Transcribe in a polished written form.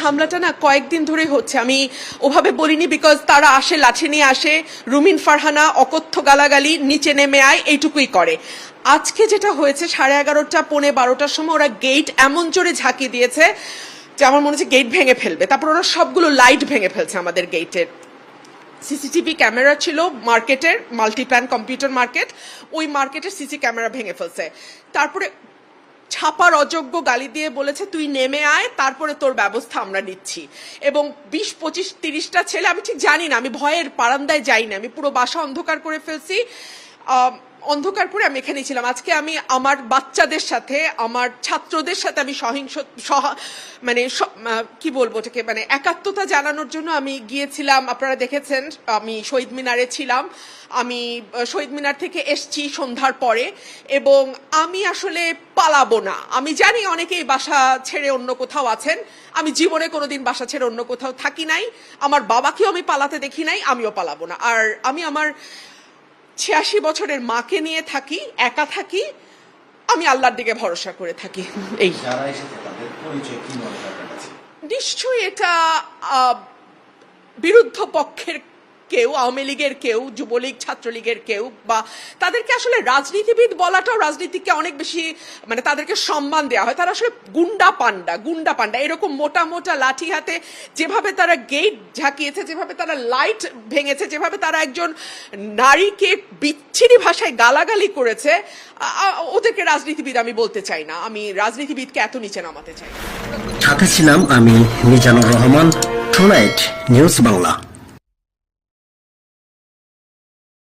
হামলাটা না কয়েকদিন ধরে হচ্ছে, আমি ওভাবে বলিনি, বিকজ তারা আসে লাঠি নিয়ে আসে, রুমিন ফারহানা অকথ্য গালাগালি, নিচে নেমে আয়, এইটুকুই করে। আজকে যেটা হয়েছে 11:30 পৌনে 12টার সময় ওরা গেট এমন জোরে ঝাঁকি দিয়েছে যে আমার মনে হচ্ছে গেট ভেঙে ফেলবে। তারপর ওরা সবগুলো লাইট ভেঙে ফেলছে আমাদের গেটের। সিসিটিভি ক্যামেরা ছিল মার্কেটের, মাল্টিপ্ল্যান কম্পিউটার মার্কেট, ওই মার্কেটের সিসি ক্যামেরা ভেঙে ফেলছে। তারপরে ছাপার অযোগ্য গালি দিয়ে বলেছে তুই নেমে আয়, তারপরে তোর ব্যবস্থা আমরা নিচ্ছি। এবং 20, 25, 30টা ছেলে, আমি ঠিক জানি না, আমি ভয়ের বারান্দায় যাইনি, আমি পুরো বাসা অন্ধকার করে ফেলছি। অন্ধকার করে আমি এখানেই ছিলাম। আজকে আমি আমার বাচ্চাদের সাথে, আমার ছাত্রদের সাথে আমি মানে কি বলবো ওটাকে, মানে একাত্মতা জানানোর জন্য আমি গিয়েছিলাম। আপনারা দেখেছেন আমি শহীদ মিনারে ছিলাম, আমি শহীদ মিনার থেকে এসছি সন্ধ্যার পরে, এবং আমি আসলে পালাবো না। আমি জানি অনেকেই বাসা ছেড়ে অন্য কোথাও আছেন, আমি জীবনে কোনোদিন বাসা ছেড়ে অন্য কোথাও থাকি নাই, আমার বাবাকেও আমি পালাতে দেখি নাই, আমিও পালাবো না। আর আমি আমার 86 বছরের মাকে নিয়ে থাকি, একা থাকি, আমি আল্লাহর দিকে ভরসা করে থাকি। এই নিশ্চয়ই এটা বিরুদ্ধ পক্ষের কেউ, আওয়ামী লীগের কেউ, যুবলীগ, ছাত্রলীগের কেউ, বা তাদেরকে আসলে রাজনীতিবিদ বলাটাও রাজনীতিকে অনেক বেশি, মানে তাদেরকে সম্মান দেওয়া হয়। তারা আসলে গুন্ডা পান্ডা, এরকম মোটা মোটা লাঠি হাতে যেভাবে তারা গেট ঝাঁকিয়েছে, যেভাবে তারা লাইট ভেঙেছে, যেভাবে তারা একজন নারীকে বিচ্ছিরি ভাষায় গালাগালি করেছে, ওদেরকে রাজনীতিবিদ আমি বলতে চাই না। আমি রাজনীতিবিদকে এত নিচে নামাতে চাই না। ঢাকা ছিলাম আমি মিজানুর রহমান, টুনাইট নিউজ বাংলা।